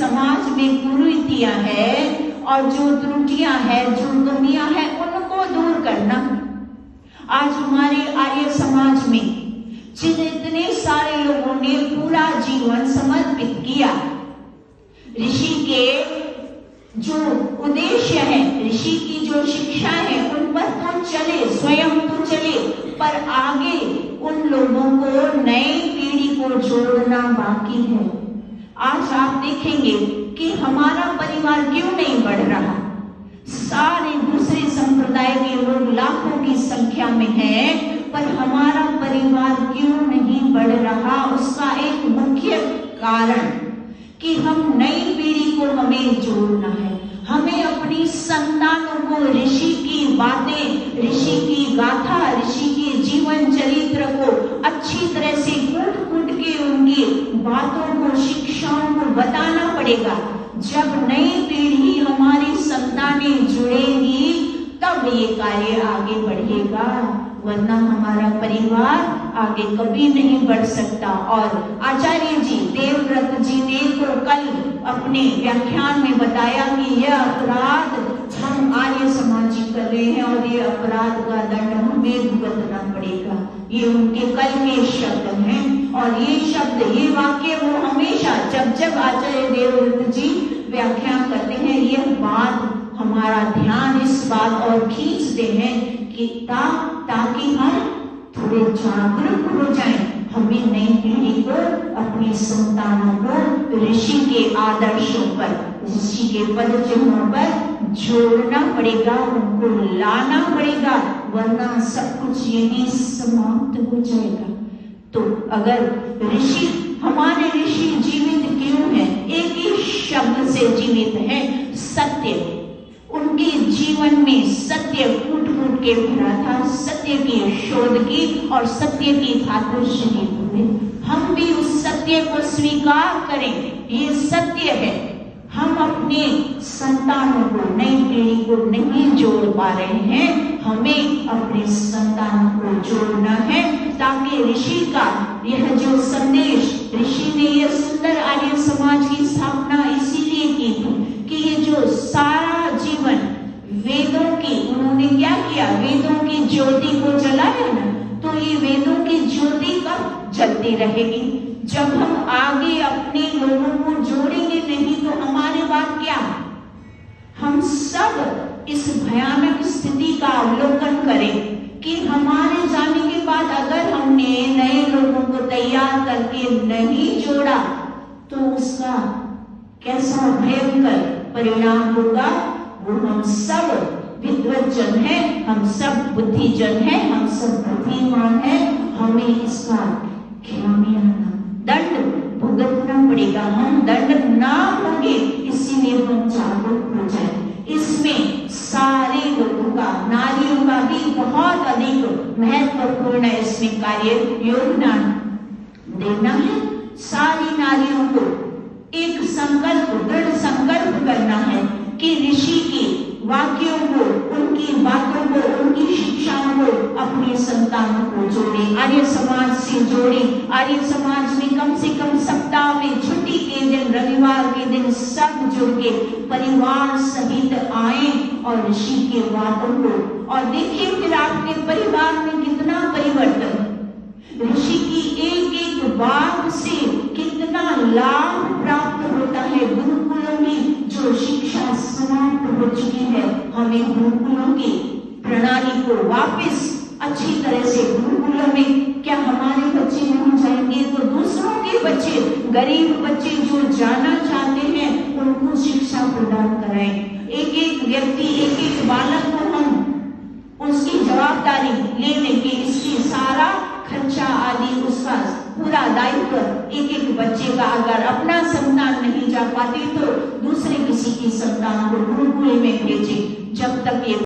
समाज में कुरीतियां है और जो त्रुटियां है, जो कमियां है, उनको दूर करना। आज हमारे आर्य समाज में जिन इतने सारे लोगों ने पूरा जीवन समर्पित किया, ऋषि के जो उद्देश्य है, ऋषि की जो शिक्षा है, उन पर तो चले, स्वयं तो चले, पर आगे उन लोगों को, नई पीढ़ी को जोड़ना बाकी है। आज आप देखेंगे कि हमारा परिवार क्यों नहीं बढ़ रहा। सारे दूसरे संप्रदाय के लोग लाखों की संख्या में हैं, पर हमारा परिवार क्यों नहीं बढ़ रहा? उसका एक मुख्य कारण कि हम नई पीढ़ी को हमें जोड़ना है। हमें अपनी संतानों को ऋषि की बातें, ऋषि की गाथा, ऋषि के जीवन चरित्र को अच्छी तरह से कूट के उनकी बातों को, शिक्षाओं को बताना पड़ेगा। जब नई पीढ़ी, हमारी संतानें जुड़ेंगी, तब ये कार्य आगे बढ़ेगा, वरना हमारा परिवार आगे कभी नहीं बढ़ सकता। और आचार्य जी, देवव्रत जी ने तो कल अपने व्याख्यान में बताया कि यह अपराध हम आर्य समाजी कर रहे हैं और ये अपराध का दंड हमें भुगतना पड़ेगा। ये उनके कल के शब्द हैं और ये शब्द, ये वाक्य वो हमेशा जब आचार्य देवव्रत जी व्याख्यान करते हैं, यह बात हमारा ध्यान इस बात और खींचते हैं कि ताकि हम थोड़े जागरूक हो जाएं। हमें नई पीढ़ी को, अपनी संतानों को ऋषि के आदर्शों पर, ऋषि के पद चिन्हों पर जोड़ना पड़ेगा, उनको लाना पड़ेगा, वरना सब कुछ यही समाप्त हो जाएगा। तो अगर ऋषि, हमारे ऋषि जीवित क्यों है? एक ही शब्द से जीवित है, सत्य। उनके जीवन में सत्य कूट के भरा था, सत्य की शोध की और सत्य की खातिर शहीद हुए। हम भी उस सत्य को स्वीकार करें, ये सत्य है। हम अपने संतानों को, नई पीढ़ी को नहीं जोड़ पा रहे हैं, हमें अपने संतानों को जोड़ना है, ताकि ऋषि का यह जो संदेश, ऋषि ने यह सुंदर आर्य समाज की स्थापना इसीलिए की थी कि ये जो सारा जीवन वेदों की, उन्होंने क्या किया, वेदों की ज्योति को जलाया ना, तो ये वेदों की ज्योति कब जलती रहेगी? जब हम आगे अपने लोगों को जोड़ेंगे नहीं, तो हमारे बाद क्या? हम सब इस भयानक स्थिति का अवलोकन करें कि हमारे जाने के बाद अगर हमने नए लोगों को तैयार करके नहीं जोड़ा, तो उसका कैसा भयंकर परिणाम होगा। वो हम सब विद्वज्जन हैं, हम सब बुद्धिजन हैं, हम सब बुद्धिमान हैं, हमें इसका खामियाना दंड भुगतना पड़ेगा। हम दंड ना होंगे, इसीलिए हम जागरूक हो जाए। इसमें सारे लोगों का, नारियों का भी बहुत अधिक महत्वपूर्ण इसमें कार्य योगदान देना है। सारी नारियों को एक संकल्प, दृढ़ संकल्प करना है कि ऋषि की वाक्यों को, उनकी बातों को, उनकी शिक्षाओं को अपने संतानों को जोड़े, आर्य समाज से जोड़े। आर्य समाज में कम से कम सप्ताह में छुट्टी के दिन, रविवार के दिन सब जुड़ के परिवार सहित आए और ऋषि के बातों को, और देखिए फिर आपके परिवार में कितना परिवर्तन, ऋषि की एक एक बात से कितना लाभ प्राप्त होता है। गुरुकुलों की जो शिक्षा समाप्त हो चुकी है, हमें गुरुकुलों की प्रणाली को वापस अच्छी तरह से, गुरुकुलों में क्या हमारे बच्चे नहीं जाएंगे तो दूसरों के बच्चे, गरीब बच्चे जो जाना चाहते हैं, उनको शिक्षा प्रदान कराएं। एक एक व्यक्ति, एक एक बालक को हम उसकी जवाबदारी ले लेंगे, इसकी सारा खर्चा आदि, उसका पूरा दायित्व एक एक बच्चे का। अगर अपना संतान नहीं जा पाती तो दूसरे किसी की संतान को गुरुकुल में भेजें, जब तक ये